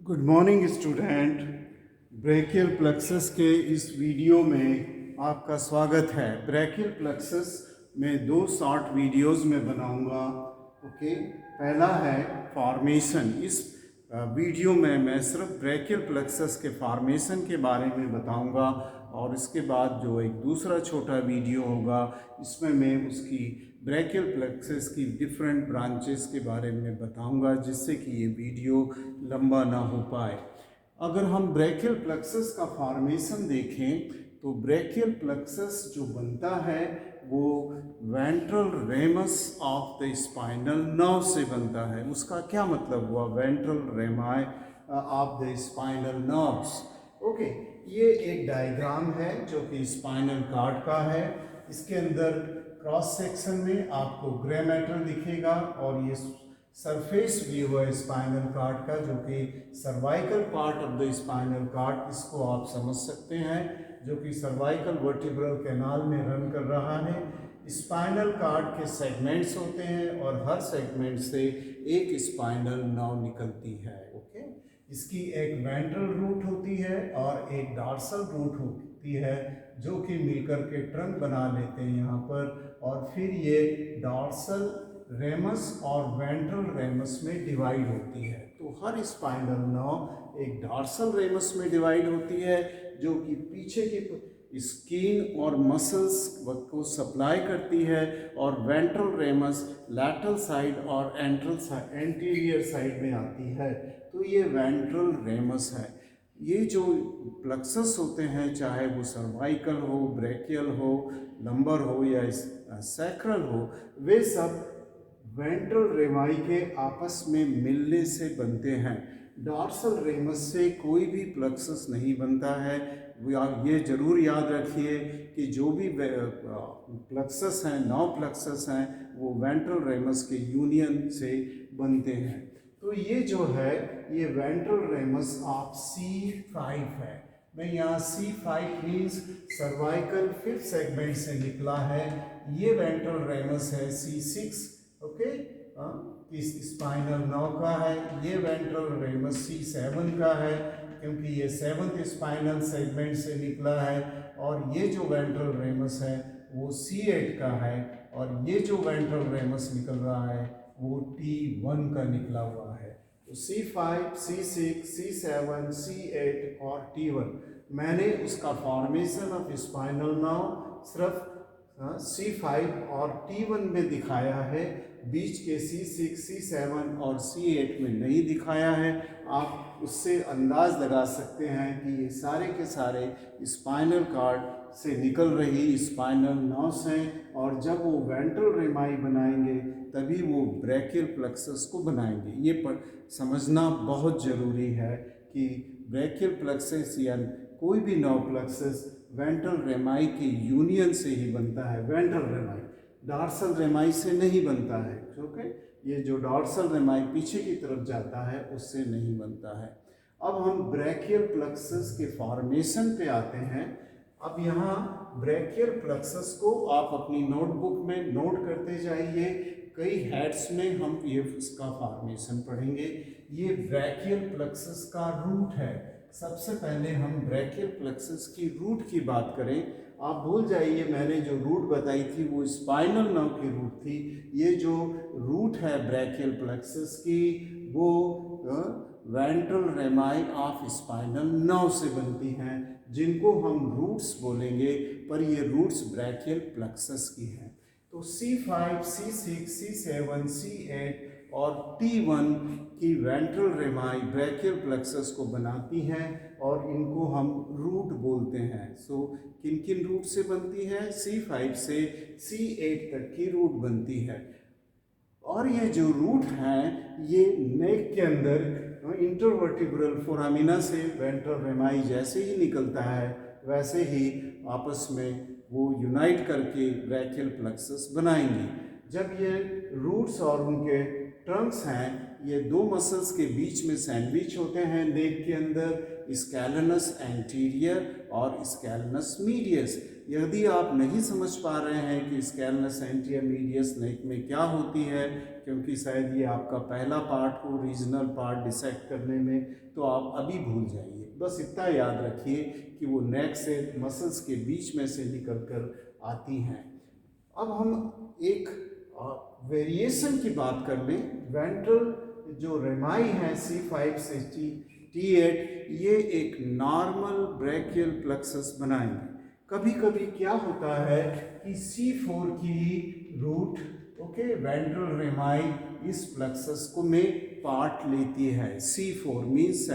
Good morning student. Brachial plexus के इस video में आपका स्वागत है। ब्रेकियल प्लेक्सस में दो शॉर्ट वीडियोस में बनाऊंगा। ओके, पहला है फॉर्मेशन। इस वीडियो में मैं सिर्फ ब्रेकियल प्लेक्सस के फॉर्मेशन के बारे में बताऊंगा और इसके बाद जो एक दूसरा छोटा वीडियो होगा इसमें मैं उसकी ब्रेकियल प्लेक्सस की डिफरेंट ब्रांचेस के बारे में बताऊंगा, जिससे कि ये वीडियो लंबा ना हो पाए। अगर हम ब्रेकियल प्लेक्सस का फॉर्मेशन देखें तो ब्रेकियल प्लेक्सस जो बनता है वो ventral ramus of the spinal nerve से बनता है। उसका क्या मतलब हुआ, ventral रेमाई of the spinal nerves. Okay, ये एक डायग्राम है जो कि स्पाइनल कॉर्ड का है। इसके अंदर क्रॉस सेक्शन में आपको ग्रे मैटर दिखेगा और ये सरफेस व्यू है स्पाइनल कॉर्ड का, जो कि cervical part of the spinal cord, इसको आप समझ सकते हैं, जो कि सर्वाइकल वर्टिब्रल कैनाल में रन कर रहा है। स्पाइनल कॉर्ड के सेगमेंट्स होते हैं और हर सेगमेंट से एक स्पाइनल नर्व निकलती है। ओके, इसकी एक वेंट्रल रूट होती है और एक डॉर्सल रूट होती है, जो कि मिलकर के ट्रंक बना लेते हैं यहाँ पर, और फिर ये डॉर्सल रेमस और वेंट्रल रेमस में डिवाइड होती है। तो हर स्पाइनल नर्व एक डॉर्सल रेमस में डिवाइड होती है, जो कि पीछे की स्किन और मसल्स को सप्लाई करती है, और वेंट्रल रेमस लैटरल साइड और एंटीरियर साइड में आती है। तो ये वेंट्रल रेमस है। ये जो प्लेक्सस होते हैं, चाहे वो सर्वाइकल हो, ब्रेकियल हो, लंबर हो या सैक्रल हो, वे सब वेंट्रल रेमाई के आपस में मिलने से बनते हैं। डॉर्सल रेमस से कोई भी प्लेक्सस नहीं बनता है। ये जरूर याद रखिए कि जो भी प्लेक्सस हैं, 9 प्लेक्सस हैं, वो वेंट्रल रेमस के यूनियन से बनते हैं। तो ये जो है ये वेंट्रल रेमस ऑफ C5 है। मैं यहाँ C5 means cervical fifth segment से निकला है। ये वेंट्रल रेमस है C6। ओके, इस स्पाइनल नर्व का है। ये वेंट्रल रेमस C7 का है, क्योंकि ये 7th स्पाइनल सेगमेंट से निकला है। और ये जो वेंट्रल रेमस है वो C8 का है, और ये जो वेंट्रल रेमस निकल रहा है वो T1 का निकला हुआ है। तो C5, C6, C7, C8 और T1, मैंने उसका फॉर्मेशन ऑफ स्पाइनल नर्व सिर्फ C5 और T1 में दिखाया है, बीच के C6, C7 और C8 में नहीं दिखाया है। आप उससे अंदाज लगा सकते हैं कि ये सारे के सारे स्पाइनल कॉर्ड से निकल रही स्पाइनल नर्व्स हैं, और जब वो वेंट्रल रेमाई बनाएंगे तभी वो ब्रेकियल प्लेक्सस को बनाएंगे। ये समझना बहुत ज़रूरी है कि ब्रेकियल प्लेक्सस या कोई भी नर्व प्लेक्सस वेंट्रल रेमाई के यूनियन से ही बनता है। वेंट्रल रेमाई डॉर्सल रेमाई से नहीं बनता है। ओके, ये जो डॉर्सल रेमाई पीछे की तरफ जाता है उससे नहीं बनता है। अब हम ब्रेकियल प्लेक्सस के फॉर्मेशन पे आते हैं। अब यहाँ ब्रेकियल प्लेक्सस को आप अपनी नोटबुक में नोट करते जाइए। कई हेड्स में हम ये इसका फॉर्मेशन पढ़ेंगे। ये ब्रेकियल प्लेक्सस का रूट है। सबसे पहले हम ब्रेकियल प्लेक्सस की रूट की बात करें। आप भूल जाइए, मैंने जो रूट बताई थी वो स्पाइनल नर्व की रूट थी। ये जो रूट है ब्रेकियल प्लेक्सस की वो वेंट्रल रेमाई ऑफ स्पाइनल नर्व से बनती हैं, जिनको हम रूट्स बोलेंगे, पर ये रूट्स ब्रेकियल प्लेक्सस की हैं। तो C5, C6, C7, C8 और T1 की वेंट्रल रेमाई ब्रेकियल प्लेक्सस को बनाती हैं, और इनको हम रूट बोलते हैं। सो किन किन रूट से बनती है? C5 से C8 तक की रूट बनती है। और ये जो रूट हैं ये नेक के अंदर इंटरवर्टिब्रल फोरामिना से वेंट्रल रेमाई जैसे ही निकलता है, वैसे ही आपस में वो यूनाइट करके ब्रेकियल प्लेक्सस बनाएंगी। जब ये रूट्स और उनके ट्रंक्स हैं, ये दो मसल्स के बीच में सैंडविच होते हैं नेक के अंदर, स्कैलेनस एंटीरियर और स्कैलेनस मीडियस। यदि आप नहीं समझ पा रहे हैं कि स्केल नसेंट या मीडियस नेक में क्या होती है, क्योंकि शायद ये आपका पहला पार्ट हो रीजनल पार्ट डिसाइड करने में, तो आप अभी भूल जाइए। बस इतना याद रखिए कि वो नेक से मसल्स के बीच में से निकल कर आती हैं। अब हम एक वेरिएशन की बात कर लें। वेंट्रल जो रेमाई है C5 से T8, ये एक नॉर्मल ब्रैकियल प्लेक्सस बनाएंगे। कभी कभी क्या होता है कि C4 की रूट वेंट्रल रेमाई इस प्लेक्सस को में पार्ट लेती है। C4 means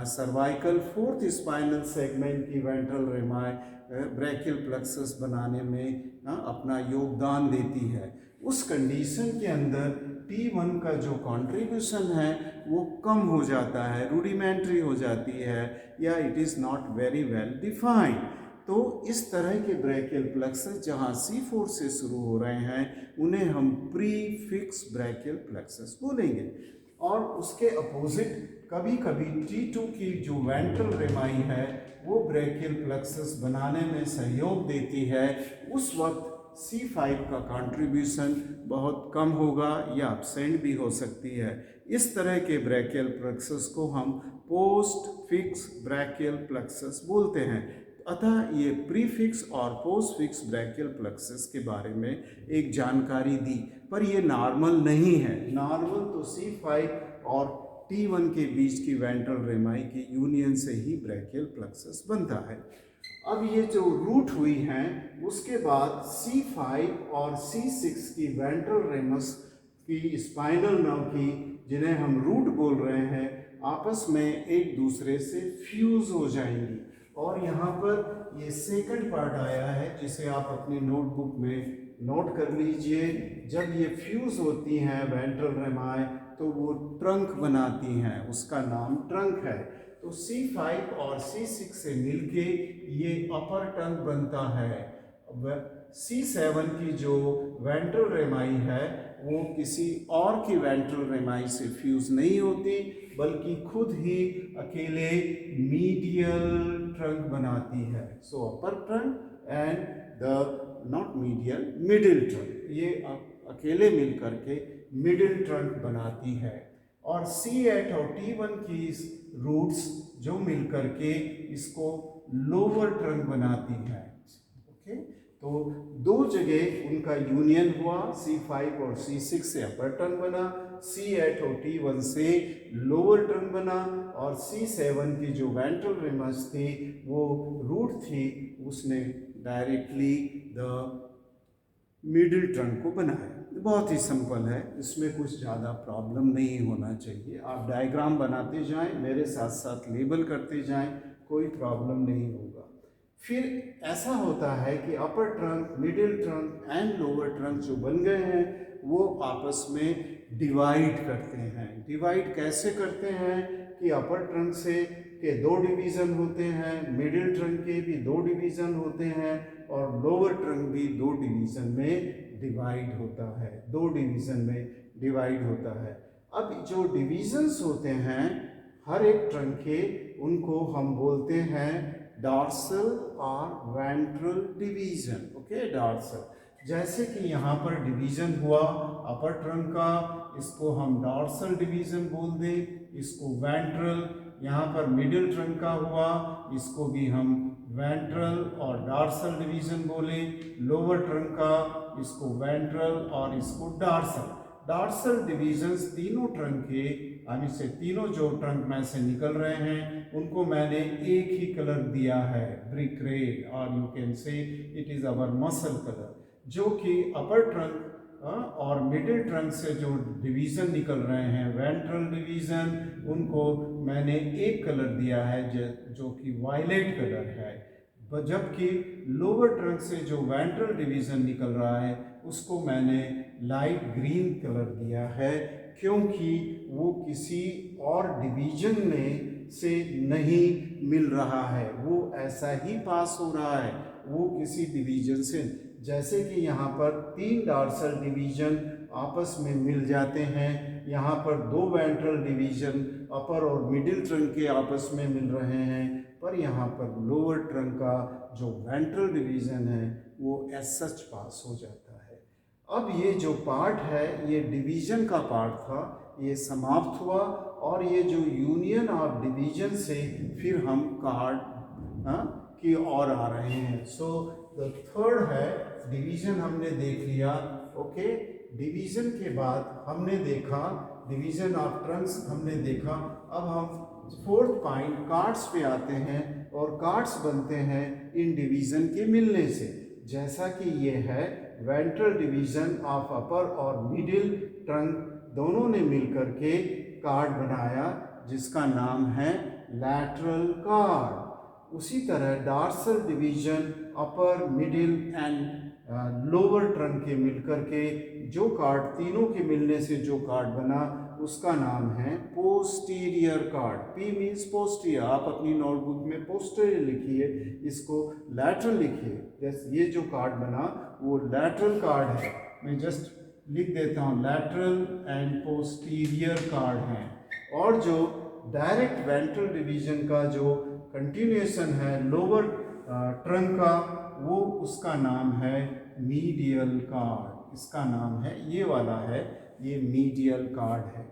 cervical fourth spinal segment की वेंट्रल रेमाई ब्रैकियल प्लेक्सस बनाने में अपना योगदान देती है। उस कंडीशन के अंदर T1 का जो कंट्रीब्यूशन है वो कम हो जाता है, रूडिमेंट्री हो जाती है, या it is not very well defined. तो इस तरह के ब्रैकियल प्लेक्सस जहाँ C4 से शुरू हो रहे हैं उन्हें हम प्रीफिक्स ब्रैकियल प्लेक्सस बोलेंगे। और उसके अपोजिट कभी कभी T2 की जो वेंट्रल रेमाई है वो ब्रैकियल प्लेक्सस बनाने में सहयोग देती है। उस वक्त C5 का कंट्रीब्यूशन बहुत कम होगा या एब्सेंट भी हो सकती है। इस तरह के ब्रैकियल प्लेक्सस को हम पोस्ट फिक्स ब्रैकियल प्लेक्सस बोलते हैं। अतः ये प्रीफिक्स और पोस्ट फिक्स ब्रैकियल प्लेक्सस के बारे में एक जानकारी दी, पर ये नॉर्मल नहीं है। नॉर्मल तो C5 और T1 के बीच की वेंट्रल रेमाई के यूनियन से ही ब्रैकियल प्लेक्सस बनता है। अब ये जो रूट हुई हैं उसके बाद C5 और C6 की वेंट्रल रेमस की स्पाइनल नर्व की, जिन्हें हम रूट बोल रहे हैं, आपस में एक दूसरे से फ्यूज हो जाएंगी। और यहाँ पर ये सेकंड पार्ट आया है जिसे आप अपनी नोटबुक में नोट कर लीजिए। जब ये फ्यूज होती हैं वेंट्रल रेमाई तो वो ट्रंक बनाती हैं, उसका नाम ट्रंक है। तो C5 और C6 से मिलके ये अपर टंग बनता है। C7 की जो वेंट्रल रेमाई है वो किसी और की वेंट्रल रेमाई से फ्यूज नहीं होती, बल्कि खुद ही अकेले मीडियल ट्रंक बनाती है। So upper trunk and the not medial middle trunk, ये अकेले मिल करके मिडिल ट्रंक बनाती है। और C8 और T1 की रूट्स जो मिल करके इसको लोअर ट्रंक बनाती है। ओके, तो दो जगह उनका यूनियन हुआ, C5 और C6 से अपर ट्रंक बना, C8 और T1 से लोअर ट्रंक बना, और C7 की जो वेंट्रल रेमस थी वो रूट थी, उसने डायरेक्टली द मिडिल ट्रंक को बनाया। बहुत ही सिंपल है, इसमें कुछ ज़्यादा प्रॉब्लम नहीं होना चाहिए। आप डायग्राम बनाते जाएं, मेरे साथ साथ लेबल करते जाएं, कोई प्रॉब्लम नहीं होगा। फिर ऐसा होता है कि अपर trunk, middle trunk and lower trunk जो बन गए हैं वो आपस में डिवाइड करते हैं। डिवाइड कैसे करते हैं कि अपर ट्रंक से के दो डिवीज़न होते हैं, मिडिल ट्रंक के भी दो डिवीज़न होते हैं, और लोअर ट्रंक भी दो डिवीज़न में डिवाइड होता है, दो डिवीज़न में डिवाइड होता है। अब जो डिवीज़न्स होते हैं हर एक ट्रंक के, उनको हम बोलते हैं डॉर्सल और वेंट्रल डिवीज़न। ओके, डॉर्सल, जैसे कि यहाँ पर डिवीज़न हुआ अपर ट्रंक का, इसको हम डॉर्सल डिवीज़न बोल दें, इसको वेंट्रल। यहाँ पर मिडिल ट्रंक का हुआ, इसको भी हम वेंट्रल और डॉर्सल डिवीज़न बोलें। लोअर ट्रंक का, इसको वेंट्रल और इसको डॉर्सल। डॉर्सल डिवीजन्स तीनों ट्रंक के, यानी से तीनों जो ट्रंक में से निकल रहे हैं उनको मैंने एक ही कलर दिया है, ब्रिक रेड, और you can say it is our muscle colour. जो कि अपर ट्रंक और मिडिल ट्रंक से जो डिवीज़न निकल रहे हैं, वेंट्रल डिवीज़न, उनको मैंने एक कलर दिया है जो कि वायलेट कलर है। जबकि लोअर ट्रंक से जो वेंट्रल डिवीज़न निकल रहा है उसको मैंने लाइट ग्रीन कलर दिया है, क्योंकि वो किसी और डिवीज़न में से नहीं मिल रहा है, वो ऐसा ही पास हो रहा है, वो किसी डिवीज़न से। जैसे कि यहाँ पर तीन डॉर्सल डिवीज़न आपस में मिल जाते हैं, यहाँ पर दो वेंट्रल डिवीजन अपर और मिडिल ट्रंक के आपस में मिल रहे हैं, पर यहाँ पर लोअर ट्रंक का जो वेंट्रल डिवीजन है वो एज सच पास हो जाता है। अब ये जो पार्ट है ये डिवीजन का पार्ट था, ये समाप्त हुआ और ये जो यूनियन ऑफ डिवीजन से फिर हम कार्ड की ओर आ रहे हैं। सो द थर्ड है डिवीजन, हमने देख लिया। ओके, डिवीजन के बाद हमने देखा डिवीजन ऑफ ट्रंक्स हमने देखा। अब हम फोर्थ पॉइंट कार्ड्स पे आते हैं और कार्ड्स बनते हैं इन डिवीजन के मिलने से। जैसा कि ये है वेंट्रल डिवीजन ऑफ अपर और मिडिल ट्रंक दोनों ने मिलकर के कार्ड बनाया जिसका नाम है लैटरल कार्ड। उसी तरह dorsal division upper middle and lower trunk के मिलकर के जो कार्ड, तीनों के मिलने से जो कार्ड बना उसका नाम है posterior card. P means posterior, आप अपनी नोटबुक में पोस्टीरियर लिखिए, इसको लैटरल लिखिए। जैसे ये जो कार्ड बना वो लैटरल कार्ड है, मैं जस्ट लिख देता हूँ लैटरल एंड पोस्टीरियर कार्ड है। और जो डायरेक्ट वेंट्रल डिवीजन का जो कंटिन्यूएशन है लोअर ट्रंक का, वो उसका नाम है मीडियल कार्ड। इसका नाम है, ये वाला है, ये मीडियल कार्ड है।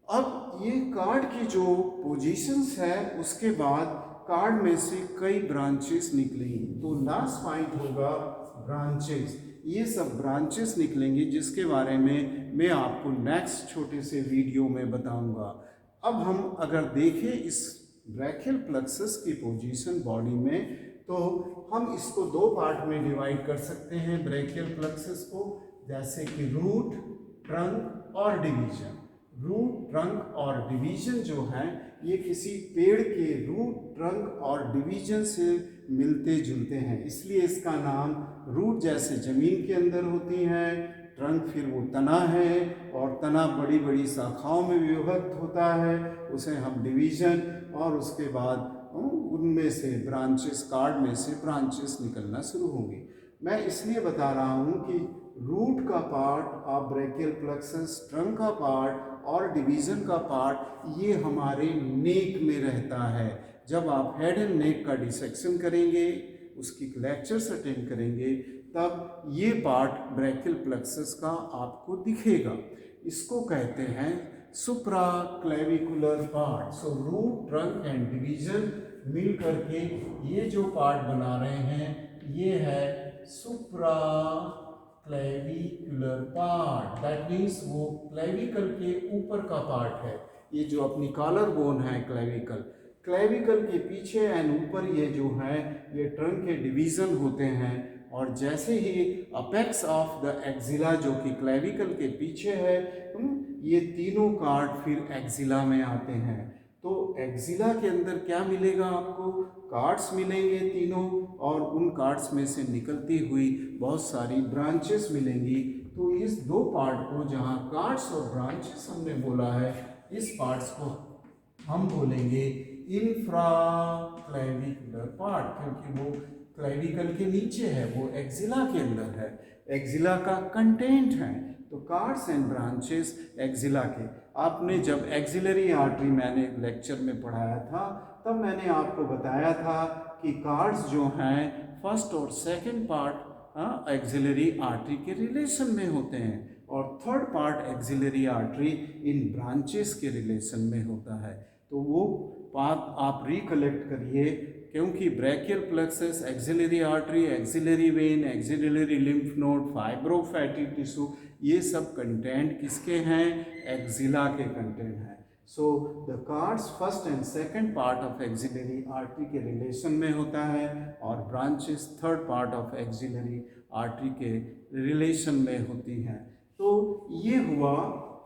अब ये कार्ड की जो पोजीशंस है उसके बाद कार्ड में से कई ब्रांचेस निकलेंगी। तो लास्ट पॉइंट होगा ब्रांचेस। ये सब ब्रांचेस निकलेंगी जिसके बारे में मैं आपको नेक्स्ट छोटे से वीडियो में बताऊंगा। अब हम अगर देखें इस ब्रैकियल प्लेक्सस की पोजीशन बॉडी में, तो हम इसको दो पार्ट में डिवाइड कर सकते हैं ब्रैकियल प्लेक्सस को, जैसे कि रूट, ट्रंक और डिवीजन। रूट, ट्रंक और डिवीजन जो है ये किसी पेड़ के रूट, ट्रंक और डिवीजन से मिलते जुलते हैं, इसलिए इसका नाम रूट जैसे जमीन के अंदर होती है, ट्रंक फिर वो तना है और तना बड़ी बड़ी शाखाओं में विभक्त होता है, उसे हम डिवीजन, और उसके बाद उनमें से ब्रांचेस, कार्ड में से ब्रांचेस निकलना शुरू होंगी। मैं इसलिए बता रहा हूँ कि रूट का part of brachial plexus, trunk का पार्ट और डिवीजन का पार्ट ये हमारे नेक में रहता है। जब आप हेड एंड नेक का डिसेक्शन करेंगे, उसकी लेक्चर्स अटेंड करेंगे, तब ये पार्ट ब्रैकियल प्लेक्सस का आपको दिखेगा। इसको कहते हैं supraclavicular part. So root, trunk and division मिल करके ये जो पार्ट बना रहे हैं ये है supraclavicular part. That means वो क्लेविकल के ऊपर का पार्ट है। ये जो अपनी कॉलर बोन है क्लेविकल, क्लेविकल के पीछे एंड ऊपर ये जो है ये ट्रंक के डिवीजन होते हैं। और जैसे ही अपेक्स ऑफ द एक्सिला जो कि क्लेविकल के पीछे है, ये तीनों कार्ड फिर एक्सिला में आते हैं। तो एक्सिला के अंदर क्या मिलेगा आपको? कार्ड्स मिलेंगे तीनों, और उन कार्ड्स में से निकलती हुई बहुत सारी ब्रांचेस मिलेंगी। तो इस दो पार्ट को, जहाँ कार्ड्स और ब्रांचेस हमने बोला है, इस पार्ट्स को हम बोलेंगे इंफ्रा क्लेविकुलर पार्ट, क्योंकि वो क्लेविकल के नीचे है, वो एक्सिला के अंदर है, एक्सिला का कंटेंट है। तो कार्ड्स एंड ब्रांचेस एक्सिला के, आपने जब एक्सिलरी आर्टरी मैंने लेक्चर में पढ़ाया था तब मैंने आपको बताया था कि कार्ड्स जो हैं फर्स्ट और सेकंड पार्ट एक्सिलरी आर्टरी के रिलेशन में होते हैं, और थर्ड पार्ट एक्सिलरी आर्टरी इन ब्रांचेस के रिलेशन में होता है। तो वो बात आप रिकलेक्ट करिए, क्योंकि brachial plexus, axillary artery, axillary vein, axillary lymph node, fibrofatty tissue, ये सब कंटेंट किसके हैं? एक्सिला के कंटेंट हैं। So the cords first and second part of axillary artery के रिलेशन में होता है, और branches third part of axillary artery के रिलेशन में होती हैं। तो ये हुआ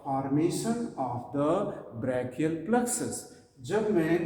formation of the brachial plexus. जब मैं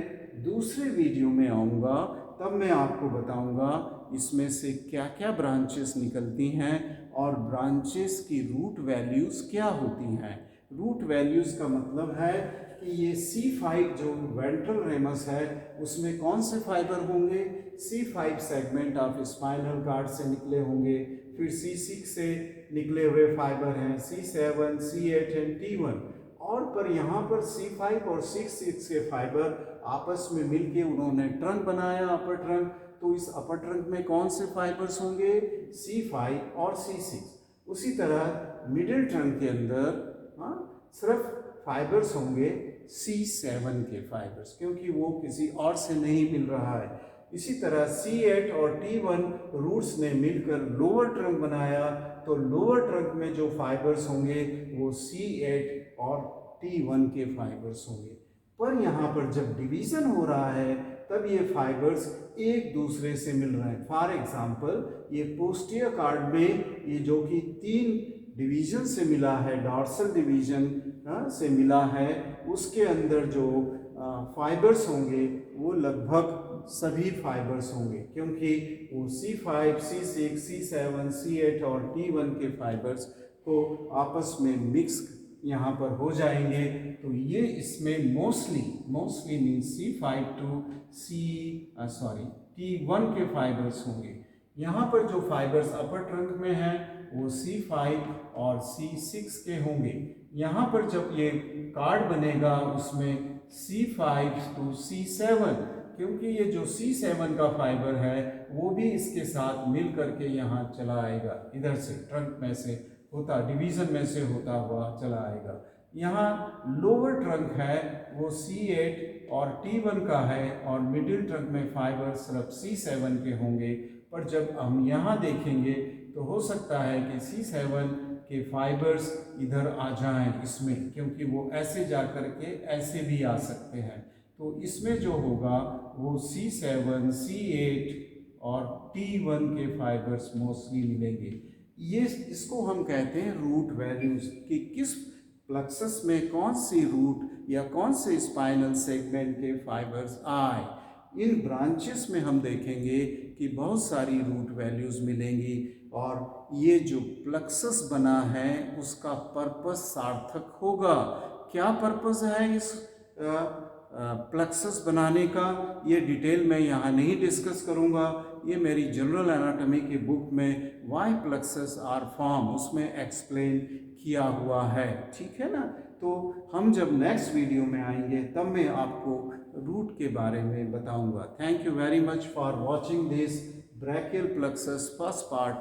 दूसरे वीडियो में आऊँगा तब मैं आपको बताऊंगा इसमें से क्या क्या ब्रांचेस निकलती हैं और ब्रांचेस की रूट वैल्यूज़ क्या होती हैं। रूट वैल्यूज़ का मतलब है कि ये C5 जो वेंट्रल रेमस है उसमें कौन से फाइबर होंगे? C5 segment of spinal cord से निकले होंगे, फिर C6 से निकले हुए फाइबर हैं C7, C8 एंड T1, और पर यहाँ पर C5 और C6 के फाइबर आपस में मिलके उन्होंने ट्रंक बनाया, अपर ट्रंक। तो इस अपर ट्रंक में कौन से फाइबर्स होंगे? C5 और C6। उसी तरह मिडिल ट्रंक के अंदर सिर्फ फाइबर्स होंगे C7 के फाइबर्स, क्योंकि वो किसी और से नहीं मिल रहा है। इसी तरह C8 और T1 रूट्स ने मिलकर लोअर ट्रंक बनाया, तो लोअर ट्रंक में जो फाइबर्स होंगे वो C8 और T1 के फाइबर्स होंगे। पर यहाँ पर जब डिवीजन हो रहा है तब ये फाइबर्स एक दूसरे से मिल रहे हैं। फॉर एग्जांपल ये पोस्टीरियर कार्ड में ये जो कि 3 डिवीजन से मिला है, डॉर्सल डिवीजन से मिला है, उसके अंदर जो फाइबर्स होंगे वो लगभग सभी फाइबर्स होंगे, क्योंकि वो C5, C6, C7, C8 और T1 के फाइबर्स को आपस में मिक्स यहाँ पर हो जाएंगे। तो ये इसमें mostly means C5 to T1 के फाइबर्स होंगे। यहाँ पर जो फाइबर्स अपर ट्रंक में हैं वो C5 और C6 के होंगे। यहाँ पर जब ये कार्ड बनेगा उसमें C5 टू C7, क्योंकि ये जो C7 का फाइबर है वो भी इसके साथ मिल करके यहाँ चला आएगा, इधर से ट्रंक में से होता, डिवीजन में से होता हुआ चला आएगा। यहाँ लोअर ट्रंक है वो C8 और T1 का है और मिडिल ट्रंक में फाइबर सिर्फ C7 के होंगे। पर जब हम यहाँ देखेंगे तो हो सकता है कि C7 के फाइबर्स इधर आ जाएं इसमें, क्योंकि वो ऐसे जा कर के ऐसे भी आ सकते हैं। तो इसमें जो होगा वो C7, C8 और T1 के फाइबर्स मोस्टली मिलेंगे। ये इसको हम कहते हैं रूट वैल्यूज, कि किस प्लक्सस में कौन सी रूट या कौन से स्पाइनल सेगमेंट के फाइबर्स आए। इन ब्रांचेस में हम देखेंगे कि बहुत सारी रूट वैल्यूज मिलेंगी और ये जो प्लक्सस बना है उसका पर्पस सार्थक होगा। क्या पर्पस है इस प्लक्सस बनाने का, ये डिटेल मैं यहाँ नहीं डिस्कस करूँगा। ये मेरी जनरल एनाटॉमी के बुक में वाई प्लक्सस आर फॉर्म उसमें एक्सप्लेन किया हुआ है, ठीक है ना। तो हम जब नेक्स्ट वीडियो में आएंगे तब मैं आपको रूट के बारे में बताऊंगा। Thank you very much for watching this brachial plexus first part.